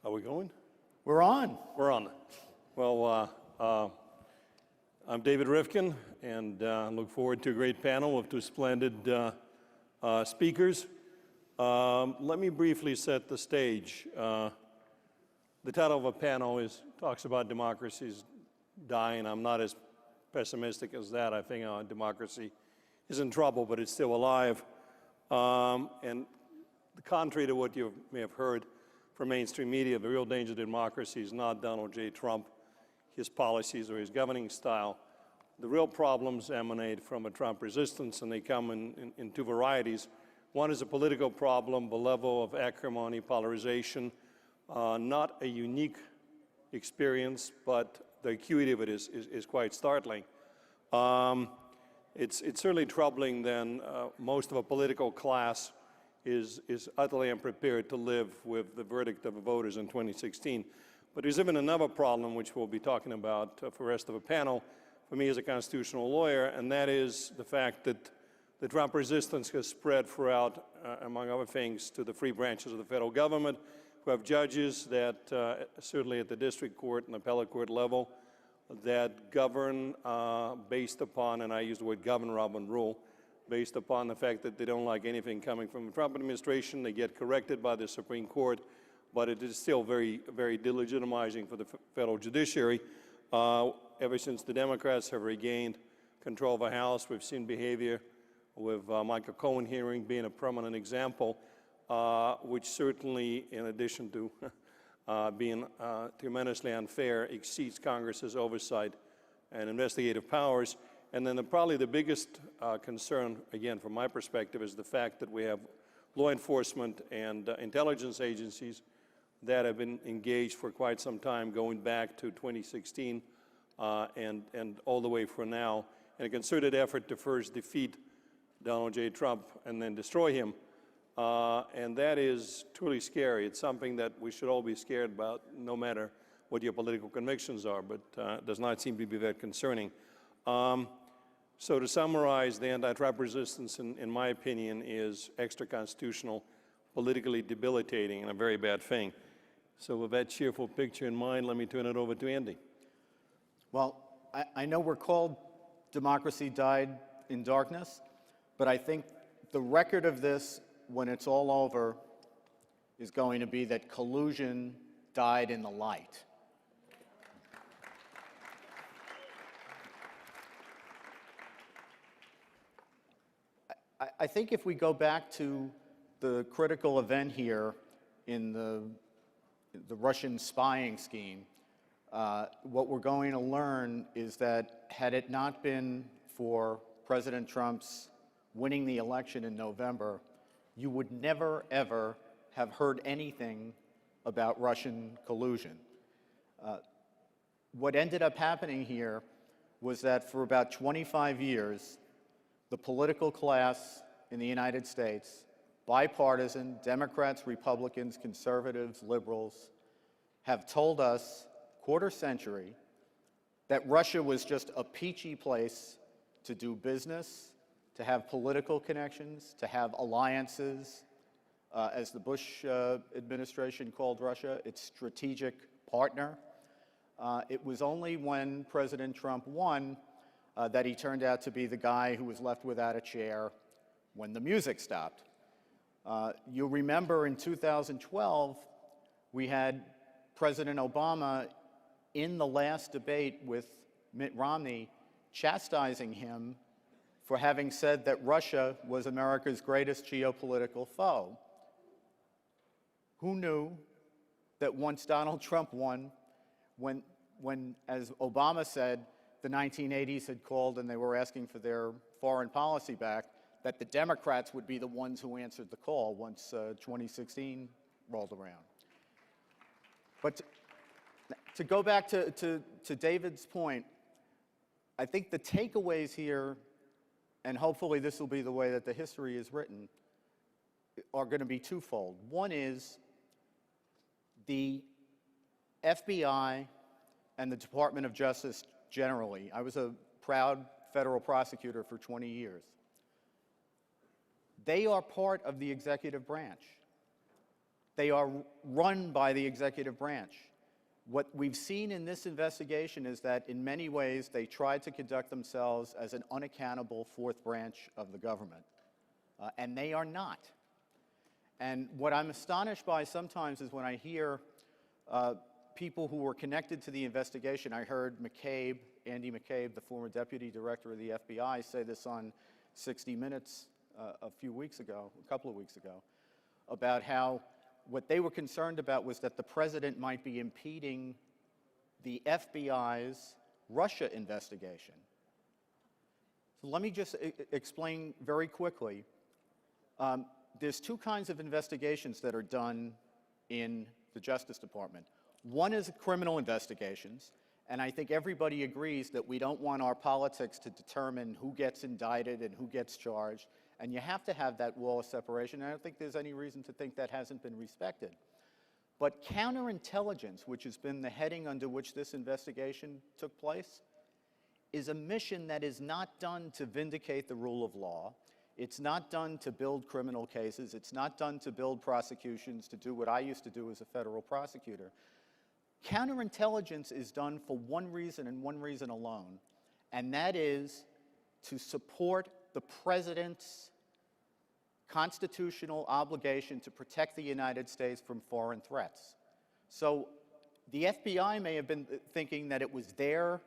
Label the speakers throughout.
Speaker 1: Are we going?
Speaker 2: We're on.
Speaker 1: We're on. Well, I'm David Rifkin, and look forward to a great panel of two splendid speakers. Let me briefly set the stage. The title of a panel talks about democracies dying. I'm not as pessimistic as that. I think our democracy is in trouble, but it's still alive. And contrary to what you may have heard from mainstream media, the real danger to democracy is not Donald J. Trump, his policies, or his governing style. The real problems emanate from a Trump resistance, and they come in two varieties. One is a political problem, the level of acrimony, polarization, not a unique experience, but the acuity of it is quite startling. It's certainly troubling then most of a political class is utterly unprepared to live with the verdict of the voters in 2016. But there's even another problem, which we'll be talking about for the rest of the panel, for me as a constitutional lawyer, and that is the fact that the Trump resistance has spread throughout, among other things, to the three branches of the federal government, who have judges that, certainly at the district court and appellate court level, that govern based upon, and I use the word govern rather than rule, based upon the fact that they don't like anything coming from the Trump administration. They get corrected by the Supreme Court, but it is still very, very delegitimizing for the federal judiciary. Ever since the Democrats have regained control of the House, we've seen behavior with Michael Cohen hearing being a prominent example, which certainly, in addition to being tremendously unfair, exceeds Congress's oversight and investigative powers. And then probably the biggest concern, again, from my perspective, is the fact that we have law enforcement and intelligence agencies that have been engaged for quite some time, going back to 2016 and all the way for now, in a concerted effort to first defeat Donald J. Trump and then destroy him. And that is truly scary. It's something that we should all be scared about, no matter what your political convictions are, but does not seem to be that concerning. So to summarize, the anti-Trump resistance, in my opinion, is extra-constitutional, politically debilitating, and a very bad thing. So with that cheerful picture in mind, let me turn it over to Andy.
Speaker 2: Well, I know we're called Democracy Died in Darkness, but I think the record of this, when it's all over, is going to be that collusion died in the light. I think if we go back to the critical event here in the Russian spying scheme, what we're going to learn is that had it not been for President Trump's winning the election in November, you would never, ever have heard anything about Russian collusion. What ended up happening here was that for about 25 years, the political class in the United States, bipartisan, Democrats, Republicans, conservatives, liberals, have told us, quarter century, that Russia was just a peachy place to do business, to have political connections, to have alliances, as the Bush administration called Russia, its strategic partner. It was only when President Trump won that he turned out to be the guy who was left without a chair when the music stopped. You'll remember in 2012, we had President Obama in the last debate with Mitt Romney chastising him for having said that Russia was America's greatest geopolitical foe. Who knew that once Donald Trump won, when as Obama said, the 1980s had called and they were asking for their foreign policy back, that the Democrats would be the ones who answered the call once 2016 rolled around. But to go back to David's point, I think the takeaways here, and hopefully this will be the way that the history is written, are going to be twofold. One is the FBI and the Department of Justice generally. I was a proud federal prosecutor for 20 years. They are part of the executive branch. They are run by the executive branch. What we've seen in this investigation is that in many ways they tried to conduct themselves as an unaccountable fourth branch of the government, and they are not. And what I'm astonished by sometimes is when I hear people who were connected to the investigation. I heard McCabe, Andy McCabe, the former deputy director of the FBI, say this on 60 Minutes a couple of weeks ago, about how what they were concerned about was that the president might be impeding the FBI's Russia investigation. So let me just explain very quickly. There's two kinds of investigations that are done in the Justice Department. One is criminal investigations, and I think everybody agrees that we don't want our politics to determine who gets indicted and who gets charged, and you have to have that wall of separation. I don't think there's any reason to think that hasn't been respected. But counterintelligence, which has been the heading under which this investigation took place, is a mission that is not done to vindicate the rule of law. It's not done to build criminal cases. It's not done to build prosecutions, to do what I used to do as a federal prosecutor. Counterintelligence is done for one reason and one reason alone, and that is to support the president's constitutional obligation to protect the United States from foreign threats. So the FBI may have been thinking that it was their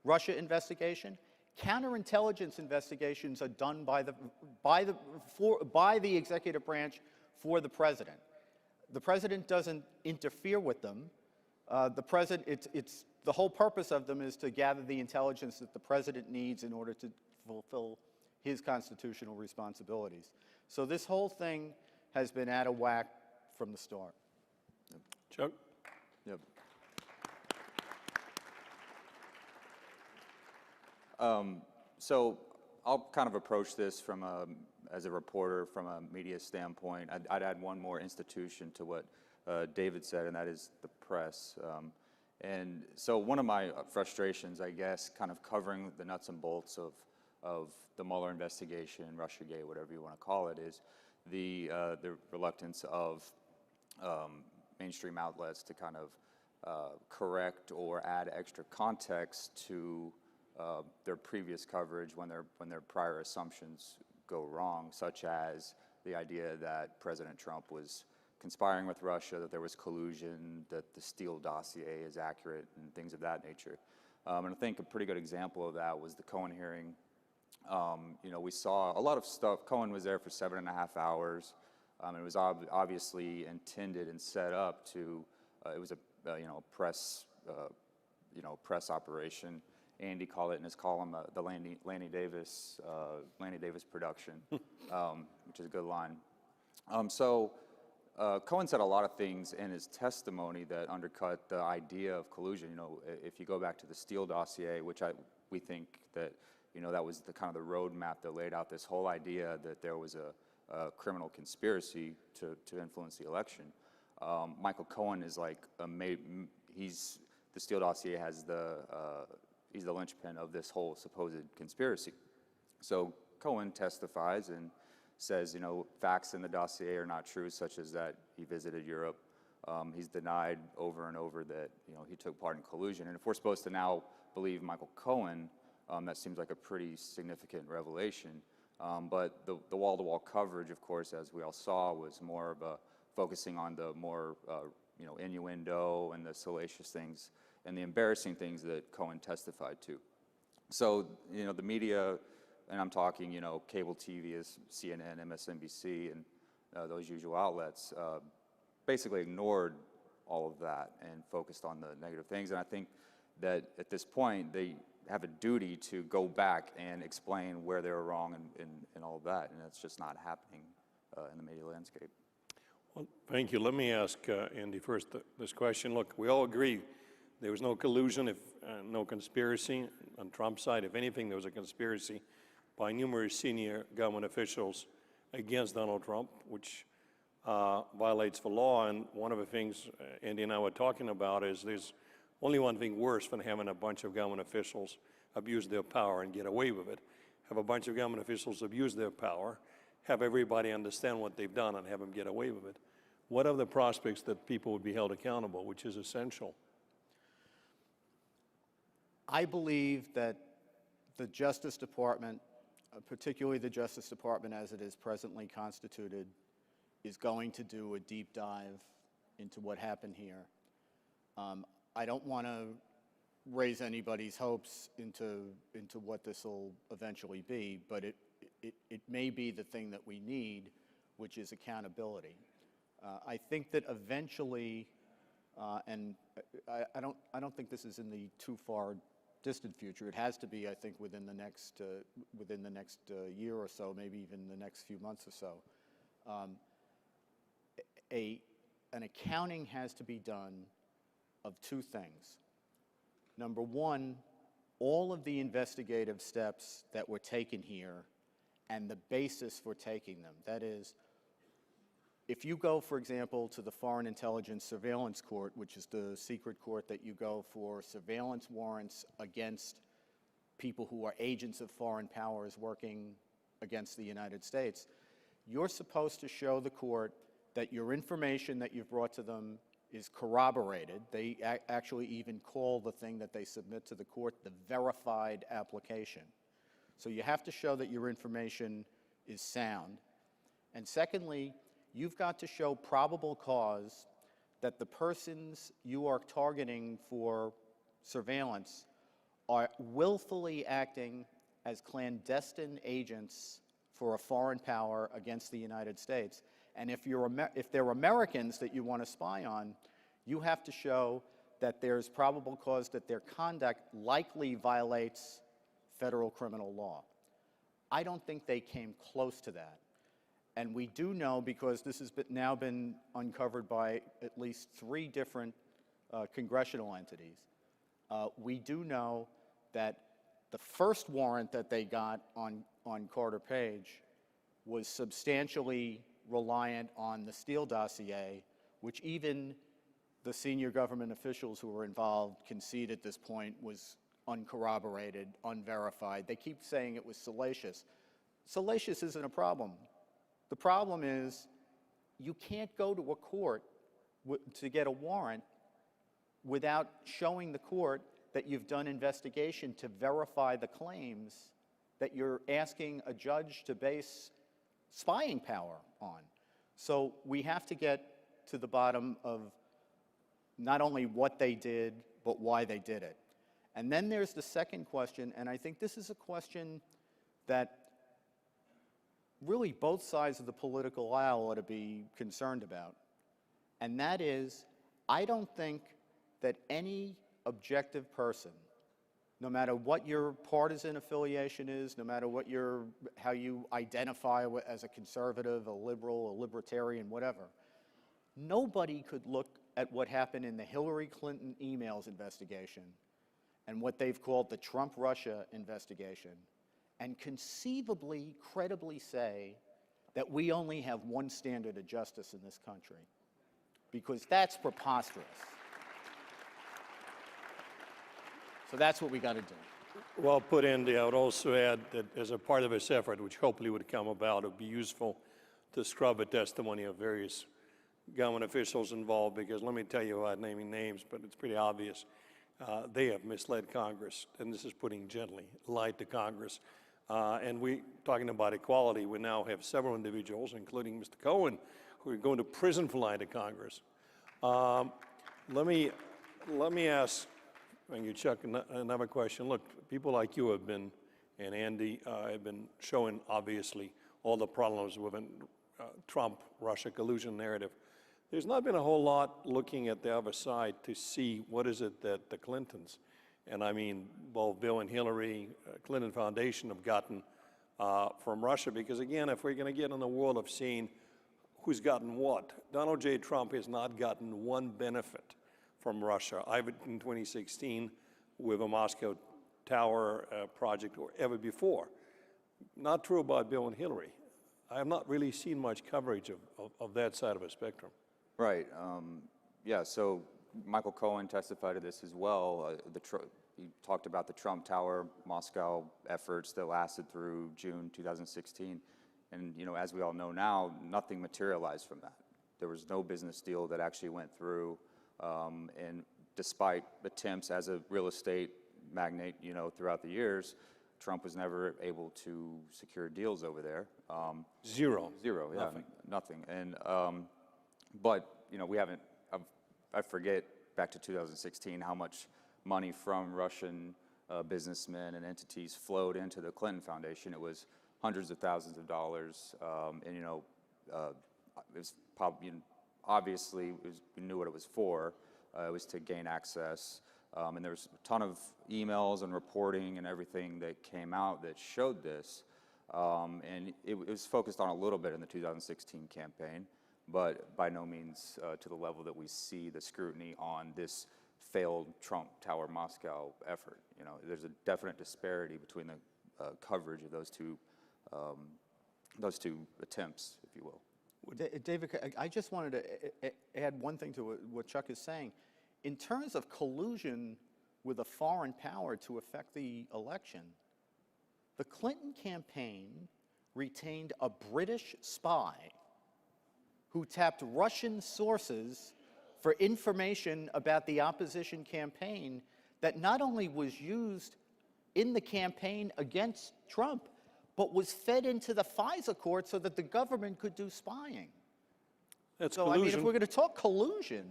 Speaker 2: Russia investigation. Counterintelligence investigations are done by the executive branch for the president. The president doesn't interfere with them. The whole purpose of them is to gather the intelligence that the president needs in order to fulfill his constitutional responsibilities. So this whole thing has been out of whack from the start.
Speaker 1: Chuck?
Speaker 3: Yep. So I'll kind of approach this from as a reporter from a media standpoint. I'd add one more institution to what David said, and that is the press. And so one of my frustrations, I guess, kind of covering the nuts and bolts of the Mueller investigation, Russiagate, whatever you want to call it, is the reluctance of mainstream outlets to kind of correct or add extra context to their previous coverage when their prior assumptions go wrong, such as the idea that President Trump was conspiring with Russia, that there was collusion, that the Steele dossier is accurate, and things of that nature. And I think a pretty good example of that was the Cohen hearing. We saw a lot of stuff. Cohen was there for 7.5 hours. It was obviously intended and set up to. It was a press operation. Andy called it in his column the Lanny Davis production, which is a good line. Cohen said a lot of things in his testimony that undercut the idea of collusion. If you go back to the Steele dossier, which we think that that was the kind of the roadmap that laid out this whole idea that there was a criminal conspiracy to influence the election. Michael Cohen is like the Steele dossier has he's the linchpin of this whole supposed conspiracy. So Cohen testifies and says, facts in the dossier are not true, such as that he visited Europe. He's denied over and over that, he took part in collusion. And if we're supposed to now believe Michael Cohen, that seems like a pretty significant revelation. But the wall-to-wall coverage, of course, as we all saw, was more of a focusing on the more, innuendo and the salacious things and the embarrassing things that Cohen testified to. So, the media, and I'm talking, cable TV is CNN, MSNBC, and those usual outlets, basically ignored all of that and focused on the negative things. And I think that at this point, they have a duty to go back and explain where they were wrong and all of that. And that's just not happening in the media landscape.
Speaker 1: Well, thank you. Let me ask Andy first this question. Look, we all agree there was no collusion, no conspiracy on Trump's side. If anything, there was a conspiracy by numerous senior government officials against Donald Trump, which violates the law. And one of the things Andy and I were talking about is there's only one thing worse than having a bunch of government officials abuse their power and get away with it. Have a bunch of government officials abuse their power, have everybody understand what they've done and have them get away with it. what are the prospects that people would be held accountable, which is essential?
Speaker 2: I believe that the Justice Department, particularly the Justice Department as it is presently constituted, is going to do a deep dive into what happened here. I don't want to raise anybody's hopes into what this will eventually be, but it may be the thing that we need, which is accountability. I think that eventually, and I don't think this is in the too far distant future. It has to be, I think, within the next year or so, maybe even the next few months or so. An accounting has to be done of two things. Number one, all of the investigative steps that were taken here and the basis for taking them. That is, if you go, for example, to the Foreign Intelligence Surveillance Court, which is the secret court that you go for surveillance warrants against people who are agents of foreign powers working against the United States, you're supposed to show the court that your information that you've brought to them is corroborated. They actually even call the thing that they submit to the court the verified application. So you have to show that your information is sound. And secondly, you've got to show probable cause that the persons you are targeting for surveillance are willfully acting as clandestine agents for a foreign power against the United States. And if they're Americans that you want to spy on, you have to show that there's probable cause that their conduct likely violates federal criminal law. I don't think they came close to that. And we do know, because this has now been uncovered by at least 3 different congressional entities, we do know that the first warrant that they got on Carter Page was substantially reliant on the Steele dossier, which even the senior government officials who were involved concede at this point was uncorroborated, unverified. They keep saying it was salacious. Salacious isn't a problem. The problem is you can't go to a court to get a warrant without showing the court that you've done investigation to verify the claims that you're asking a judge to base spying power on. So we have to get to the bottom of not only what they did, but why they did it. And then there's the second question, and I think this is a question that really both sides of the political aisle ought to be concerned about. And that is, I don't think that any objective person, no matter what your partisan affiliation is, no matter how you identify as a conservative, a liberal, a libertarian, whatever, nobody could look at what happened in the Hillary Clinton emails investigation and what they've called the Trump-Russia investigation and conceivably, credibly say that we only have one standard of justice in this country, because that's preposterous. So that's what we got to do.
Speaker 1: Well put, Andy. I would also add that as a part of this effort, which hopefully would come about, it would be useful to scrub the testimony of various government officials involved, because let me tell you, without naming names, but it's pretty obvious, they have misled Congress, and this is putting it gently, lied to Congress. And we, talking about equality, we now have several individuals, including Mr. Cohen, who are going to prison for lying to Congress. Let me ask, thank you, Chuck, another question. Look, people like you have been, and Andy, have been showing, obviously, all the problems with a Trump-Russia collusion narrative. There's not been a whole lot looking at the other side to see what is it that the Clintons, and I mean both Bill and Hillary, Clinton Foundation, have gotten from Russia. Because again, if we're going to get in the world of seeing who's gotten what, Donald J. Trump has not gotten one benefit from Russia, either in 2016 with a Moscow Tower project or ever before. Not true about Bill and Hillary. I have not really seen much coverage of that side of the spectrum.
Speaker 3: Right. Yeah, so Michael Cohen testified to this as well. He talked about the Trump Tower Moscow efforts that lasted through June 2016. And, you know, as we all know now, nothing materialized from that. there was no business deal that actually went through, and despite attempts as a real estate magnate, you know, throughout the years, Trump was never able to secure deals over there.
Speaker 1: Zero.
Speaker 3: Zero, yeah, nothing. And but you know, we haven't. I forget back to 2016 how much money from Russian businessmen and entities flowed into the Clinton Foundation. It was hundreds of thousands of dollars, and you know, it was probably, obviously we knew what it was for. It was to gain access, and there was a ton of emails and reporting and everything that came out that showed this. And it was focused on a little bit in the 2016 campaign, but by no means to the level that we see the scrutiny on this failed Trump Tower Moscow effort. You know, there's a definite disparity between the coverage of those two attempts, if you will.
Speaker 2: David, I just wanted to add one thing to what Chuck is saying. In terms of collusion with a foreign power to affect the election, the Clinton campaign retained a British spy who tapped Russian sources for information about the opposition campaign that not only was used in the campaign against Trump, but was fed into the FISA court so that the government could do spying.
Speaker 1: That's
Speaker 2: So,
Speaker 1: collusion.
Speaker 2: I mean, if we're going to talk collusion,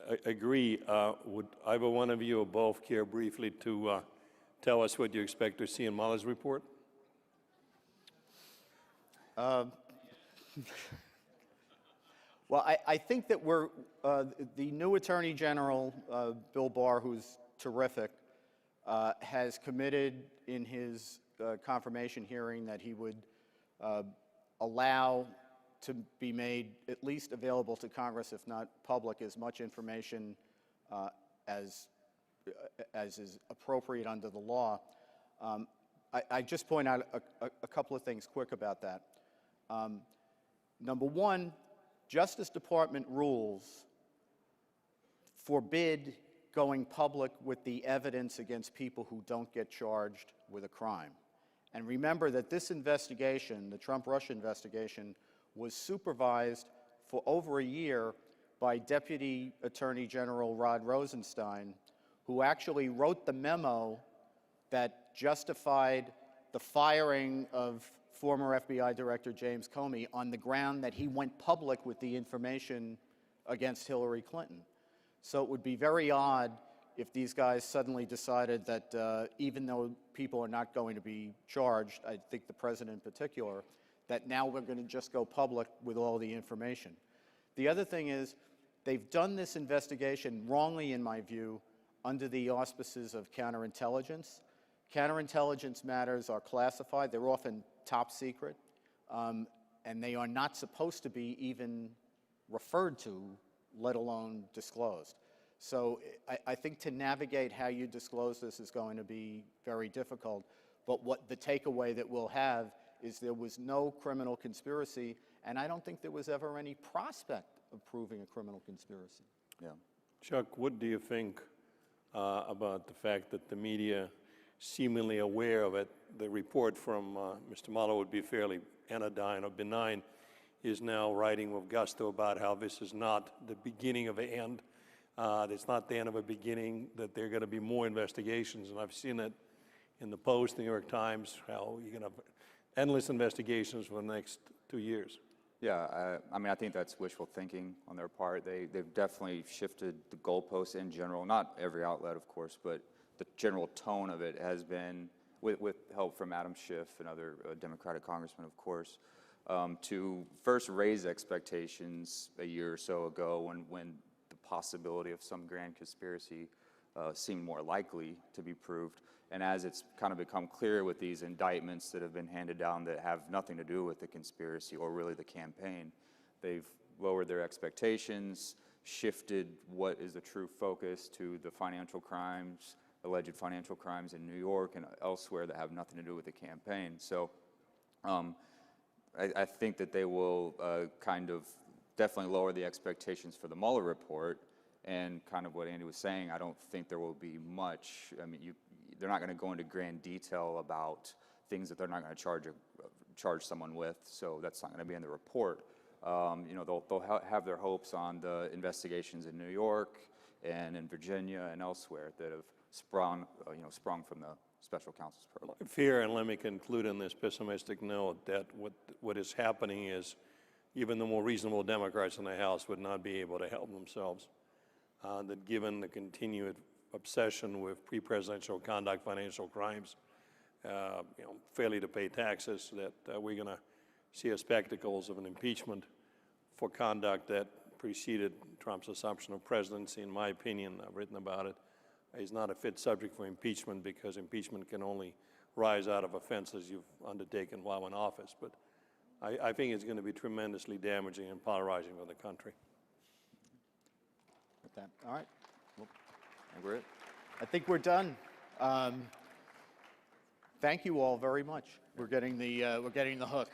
Speaker 1: I agree. Would either one of you or both care briefly to tell us what you expect to see in Mueller's report?
Speaker 2: well, I think that the new Attorney General, Bill Barr, who's terrific, has committed in his confirmation hearing that he would allow to be made at least available to Congress, if not public, as much information as is appropriate under the law. I just point out a couple of things quick about that. Number one, Justice Department rules forbid going public with the evidence against people who don't get charged with a crime. And remember that this investigation, the Trump-Russia investigation, was supervised for over a year by Deputy Attorney General Rod Rosenstein, who actually wrote the memo that justified the firing of former FBI Director James Comey on the ground that he went public with the information against Hillary Clinton. So it would be very odd if these guys suddenly decided that even though people are not going to be charged, I think the president in particular, that now we're going to just go public with all the information. The other thing is, they've done this investigation wrongly, in my view, under the auspices of counterintelligence. Counterintelligence matters are classified. They're often top secret, and they are not supposed to be even referred to, let alone disclosed. So I think to navigate how you disclose this is going to be very difficult. But what the takeaway that we'll have is there was no criminal conspiracy, and I don't think there was ever any prospect of proving a criminal conspiracy.
Speaker 3: Yeah.
Speaker 1: Chuck, what do you think about the fact that the media, seemingly aware of it, the report from Mr. Mueller would be fairly anodyne or benign, is now writing with gusto about how this is not the beginning of an end. It's not the end of a beginning, that there are going to be more investigations. And I've seen it in the Post, New York Times, how you're going to have endless investigations for the next 2 years.
Speaker 3: Yeah, I mean, I think that's wishful thinking on their part. They've definitely shifted the goalposts in general. Not every outlet, of course, but the general tone of it has been, with help from Adam Schiff and other Democratic congressmen, of course, to first raise expectations a year or so ago when the possibility of some grand conspiracy seemed more likely to be proved. And as it's kind of become clear with these indictments that have been handed down that have nothing to do with the conspiracy or really the campaign, they've lowered their expectations, shifted what is the true focus to the financial crimes, alleged financial crimes in New York and elsewhere that have nothing to do with the campaign. So I think that they will kind of definitely lower the expectations for the Mueller report. And kind of what Andy was saying, I don't think there will be much. I mean, they're not going to go into grand detail about things that they're not going to charge someone with, so that's not going to be in the report. you know, they'll have their hopes on the investigations in New York and in Virginia and elsewhere that have sprung from the special counsel's program.
Speaker 1: Fear, and let me conclude on this pessimistic note, that what is happening is even the more reasonable Democrats in the House would not be able to help themselves. That given the continued obsession with pre-presidential conduct, financial crimes, failure to pay taxes, that we're going to see a spectacles of an impeachment for conduct that preceded Trump's assumption of presidency. In my opinion, I've written about it, is not a fit subject for impeachment, because impeachment can only rise out of offenses you've undertaken while in office. But I think it's going to be tremendously damaging and polarizing for the country.
Speaker 2: With that, all right.
Speaker 3: And we're it.
Speaker 2: I think we're done. Thank you all very much. We're getting the hook.